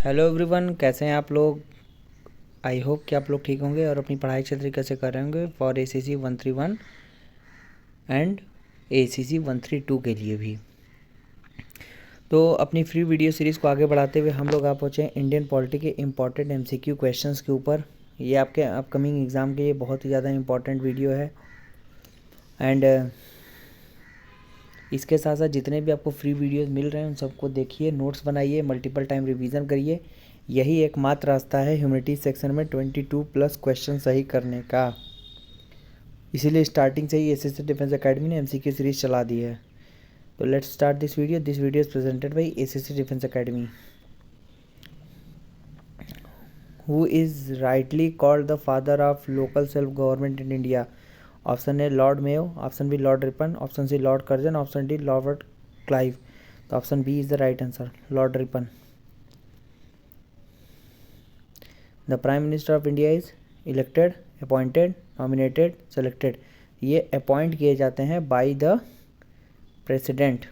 Hello everyone, कैसे हैं आप लोग। आई होप कि आप लोग ठीक होंगे और अपनी पढ़ाई अच्छे तरीके से कर रहे होंगे फॉर ACC 131 एंड ACC 132 के लिए भी। तो अपनी फ्री वीडियो सीरीज़ को आगे बढ़ाते हुए हम लोग आप पहुँचे इंडियन पॉलिटी के इम्पॉर्टेंट MCQ क्वेश्चंस के ऊपर। ये आपके अपकमिंग एग्ज़ाम के लिए बहुत ही ज़्यादा इम्पॉर्टेंट वीडियो है। एंड इसके साथ साथ जितने भी आपको फ्री वीडियोस मिल रहे हैं उन सबको देखिए, नोट्स बनाइए, मल्टीपल टाइम रिवीजन करिए। यही एकमात्र रास्ता है ह्यूमैनिटीज सेक्शन में 22+ क्वेश्चन सही करने का। इसीलिए स्टार्टिंग से ही SSC डिफेंस एकेडमी ने MCQ सीरीज चला दी है। तो let's start this video is presented by SSC defence academy. Who is rightly called the father of local self government in India? Option A Lord Mayo, option B Lord Ripon, option C Lord Curzon, option D Lord Clive. तो option B is the right answer, Lord Ripon. The prime minister of India is elected, appointed, nominated, selected. ये appoint किए जाते हैं by the president.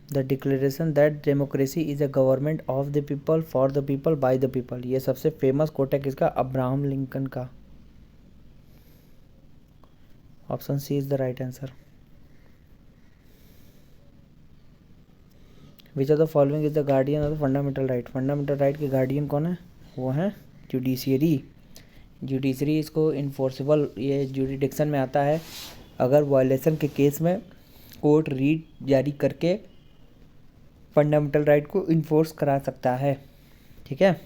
The declaration that democracy is a government of the people, for the people, by the people. ये सबसे famous quote है किसका? Abraham Lincoln का। Option C is the right answer. Which of the following is the guardian of the fundamental right? Fundamental right के guardian कौन है? वो है जुडिशियरी। जुडिशरी इसको इन्फोर्सेबल, ये जुडिडिक्शन में आता है। अगर वायलेशन के केस में कोर्ट रीट जारी करके फंडामेंटल राइट को इन्फोर्स करा सकता है। ठीक है।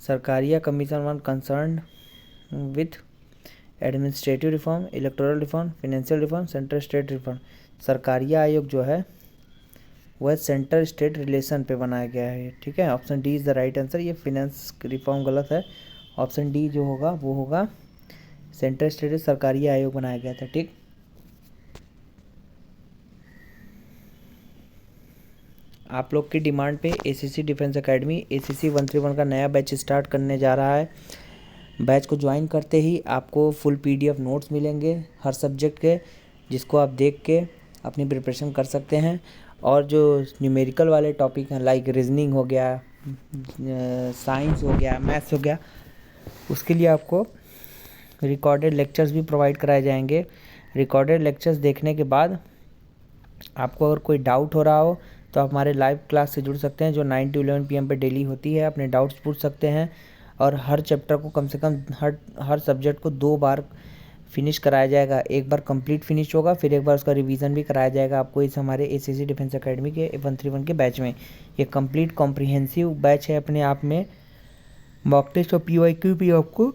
Sarkaria commission one concern with administrative reform, electoral reform, financial reform, central state reform. Sarkaria आयोग जो है वह सेंटर स्टेट रिलेशन पे बनाया गया है। ठीक है। Option D is the right answer. ये फिनेंस रिफॉर्म गलत है। ऑप्शन डी जो होगा वो होगा सेंटर स्टेट सरकारी आयोग बनाया गया था। ठीक। आप लोग की डिमांड पे ACC डिफेंस एकेडमी ACC 131 का नया बैच स्टार्ट करने जा रहा है। बैच को ज्वाइन करते ही आपको फुल PDF नोट्स मिलेंगे हर सब्जेक्ट के, जिसको आप देख के अपनी प्रिपरेशन कर सकते हैं। और जो न्यूमेरिकल वाले टॉपिक हैं लाइक रीजनिंग हो गया, साइंस हो गया, मैथ्स हो गया, उसके लिए आपको रिकॉर्डेड लेक्चर्स भी प्रोवाइड कराए जाएंगे। रिकॉर्डेड लेक्चर्स देखने के बाद आपको अगर कोई डाउट हो रहा हो तो आप हमारे लाइव क्लास से जुड़ सकते हैं जो 9 to 11 PM पे डेली होती है। अपने डाउट्स पूछ सकते हैं और हर चैप्टर को कम से कम हर सब्जेक्ट को 2 बार फिनिश कराया जाएगा। एक बार कंप्लीट फिनिश होगा, फिर एक बार उसका रिवीजन भी कराया जाएगा आपको इस हमारे ACC डिफेंस एकेडमी के 131 के बैच में। ये कंप्लीट कॉम्प्रिहेंसिव बैच है अपने आप में। मॉक टेस्ट और PYQ भी आपको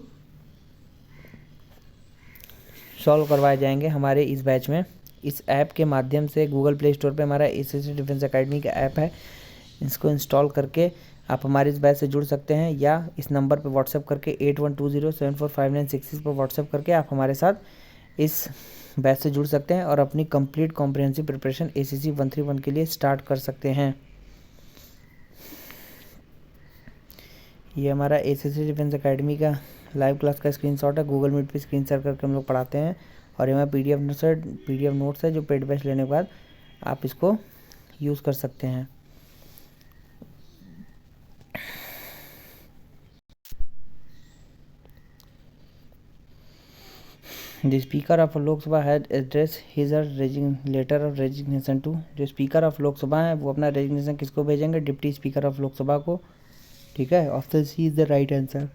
सॉल्व करवाए जाएंगे हमारे इस बैच में। इस ऐप के माध्यम से गूगल प्ले स्टोर पे हमारा ACC डिफेंस एकेडमी का ऐप है, इसको इंस्टॉल करके आप हमारे इस बैच से जुड़ सकते हैं, या इस नंबर पे व्हाट्सएप करके 8120745966 पर व्हाट्सएप करके आप हमारे साथ इस बैच से जुड़ सकते हैं और अपनी कंप्लीट कॉम्प्रिहेंसिव प्रिपरेशन ACC 131 के लिए स्टार्ट कर सकते हैं। ये हमारा ACC डिफेंस एकेडमी का लाइव क्लास का स्क्रीनशॉट है। गूगल मीट पे स्क्रीन शेयर करके हम लोग पढ़ाते हैं और ये हमारा PDF नोट्स है जो पेड बैच लेने के बाद आप इसको यूज़ कर सकते हैं। The speaker of Lok Sabha had address his letter of resignation to. जो स्पीकर ऑफ लोकसभा है वो अपना रेजिग्नेशन किसको भेजेंगे? डिप्टी स्पीकर ऑफ लोकसभा को। ठीक है। Option C is the right answer.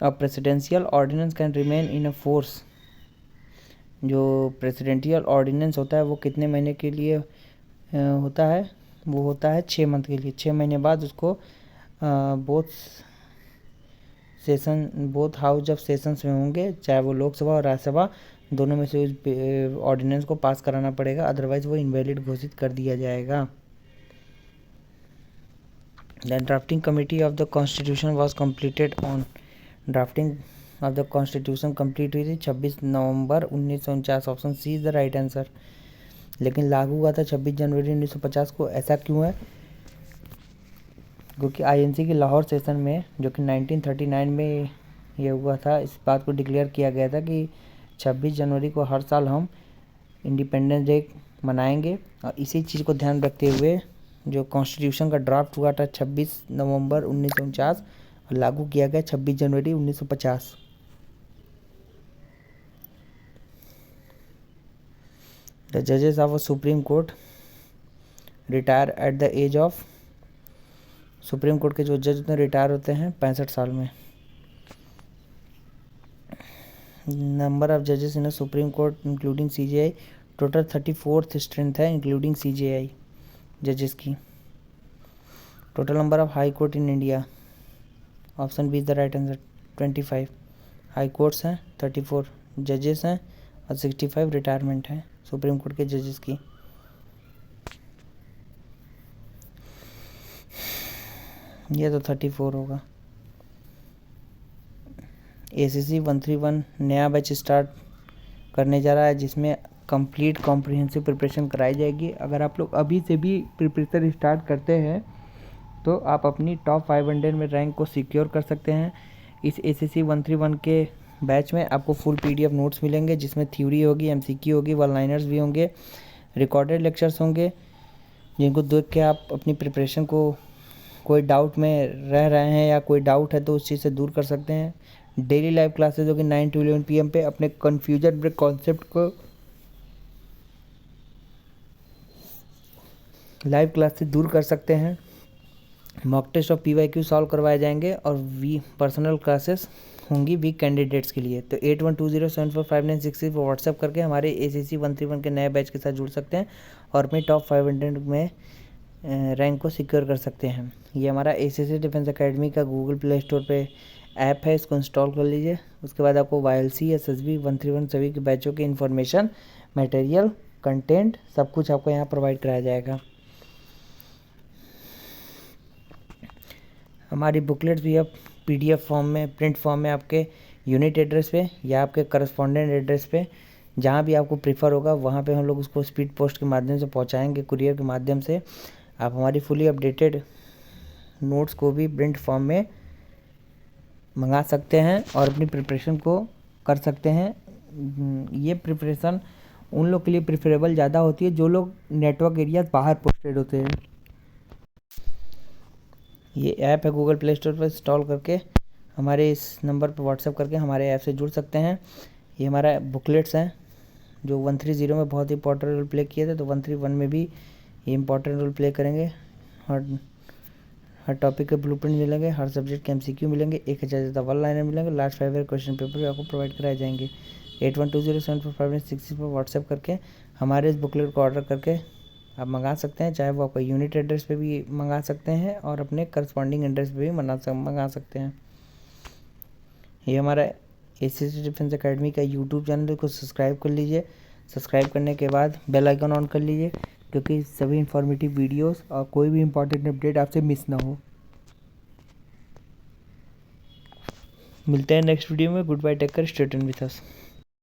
A presidential ordinance can remain in a force. जो प्रेसिडेंशियल ऑर्डिनेंस होता है वो कितने महीने के लिए होता है? वो होता है 6 मंथ के लिए। 6 महीने बाद उसको बोथ हाउस जब सेशंस में होंगे, चाहे वो लोकसभा और राज्यसभा, दोनों में से उस ऑर्डिनेंस को पास कराना पड़ेगा, अदरवाइज वो इनवैलिड घोषित कर दिया जाएगा। The drafting committee of the constitution was completed on. Drafting of the constitution complete हुई थी 26 नवंबर 1949। Option C is the right answer. लेकिन लागू हुआ था 26 जनवरी 1950 को। ऐसा क्यों है? क्योंकि INC के लाहौर सेशन में, जो कि 1939 में ये हुआ था, इस बात को डिक्लेयर किया गया था कि 26 जनवरी को हर साल हम इंडिपेंडेंस डे मनाएंगे। और इसी चीज़ को ध्यान रखते हुए जो कॉन्स्टिट्यूशन का ड्राफ्ट हुआ था 26 नवंबर 1949 और लागू किया गया 26 जनवरी 1950। द जजेस of supreme court retire at the age of, supreme court के जो जज में रिटायर होते हैं 65 साल में। नंबर ऑफ जजेस in supreme court including CJI, total 34th strength है इंक्लूडिंग CJI जजेस की। Total number of high court in India, option B is the right answer, 25 high courts हैं, 34 जजेस हैं और 65 रिटायरमेंट हैं सुप्रीम कोर्ट के जजेस की। ये तो 34 होगा। ACC 131 नया बैच स्टार्ट करने जा रहा है जिसमें कंप्लीट कॉम्प्रिहेंसिव प्रिपरेशन कराई जाएगी। अगर आप लोग अभी से भी प्रिपरेशन स्टार्ट करते हैं तो आप अपनी टॉप 500 में रैंक को सिक्योर कर सकते हैं। इस ACC 131 के बैच में आपको फुल PDF नोट्स मिलेंगे जिसमें थ्योरी होगी, MCQ होगी, वन लाइनर्स भी होंगे, रिकॉर्डेड लेक्चर्स होंगे जिनको देख के आप अपनी प्रिपरेशन को कोई डाउट में रह रहे हैं या कोई डाउट है तो उस चीज़ से दूर कर सकते हैं। डेली लाइव क्लासेज होगी 9 to 11 PM पे, अपने कन्फ्यूजन ब्रेक कॉन्सेप्ट को लाइव क्लास से दूर कर सकते हैं। मॉक टेस्ट और PYQ सॉल्व करवाए जाएंगे और पर्सनल क्लासेस होंगी वीक कैंडिडेट्स के लिए। तो 8120745966 पर व्हाट्सएप करके हमारे ACC 131 के नए बैच के साथ जुड़ सकते हैं और अपनी टॉप 500 में रैंक को सिक्योर कर सकते हैं। ये हमारा ACC डिफेंस एकेडमी का गूगल प्ले स्टोर पे ऐप है, इसको इंस्टॉल कर लीजिए। उसके बाद आपको YLC, SSB 131 सभी के बैचों की इन्फॉर्मेशन, मटेरियल, कंटेंट सब कुछ आपको यहाँ प्रोवाइड कराया जाएगा। हमारी बुकलेट्स भी अब PDF फॉर्म में, प्रिंट फॉर्म में आपके यूनिट एड्रेस पे या आपके करस्पॉन्डेंट एड्रेस पे जहाँ भी आपको प्रीफर होगा वहाँ पे हम लोग उसको स्पीड पोस्ट के माध्यम से पहुँचाएंगे, कुरियर के माध्यम से। आप हमारी फुली अपडेटेड नोट्स को भी प्रिंट फॉर्म में मंगा सकते हैं और अपनी प्रिपरेशन को कर सकते हैं। ये प्रिपरेशन उन लोग के लिए प्रिफरेबल ज़्यादा होती है जो लोग नेटवर्क एरिया बाहर पोस्टेड होते हैं। ये ऐप है गूगल प्ले स्टोर पर, इंस्टॉल करके हमारे इस नंबर पर व्हाट्सएप करके हमारे ऐप से जुड़ सकते हैं। ये हमारा बुकलेट्स हैं जो 130 में बहुत इंपॉर्टेंट रोल प्ले किए थे, तो 131 में भी ये इंपॉर्टेंट रोल प्ले करेंगे। हर टॉपिक के ब्लूप्रिंट मिलेंगे, हर सब्जेक्ट के MCQ मिलेंगे, 1000 ज़्यादा वन लाइनर मिलेंगे, लास्ट 5 ईयर क्वेश्चन पेपर भी आपको प्रोवाइड कराए जाएंगे। 8120745966 पर व्हाट्सएप करके हमारे इस बुकलेट को ऑर्डर करके आप मंगा सकते हैं, चाहे वो आपका यूनिट एड्रेस पे भी मंगा सकते हैं और अपने करस्पॉन्डिंग एड्रेस पे भी मंगा सकते हैं। ये हमारा ACC डिफेंस एकेडमी का यूट्यूब चैनल को सब्सक्राइब कर लीजिए। सब्सक्राइब करने के बाद बेल आइकन ऑन कर लीजिए क्योंकि सभी इंफॉर्मेटिव वीडियोस और कोई भी इंपॉर्टेंट अपडेट आपसे मिस ना हो। मिलते हैं नेक्स्ट वीडियो में। Goodbye, take care, stay tuned with us.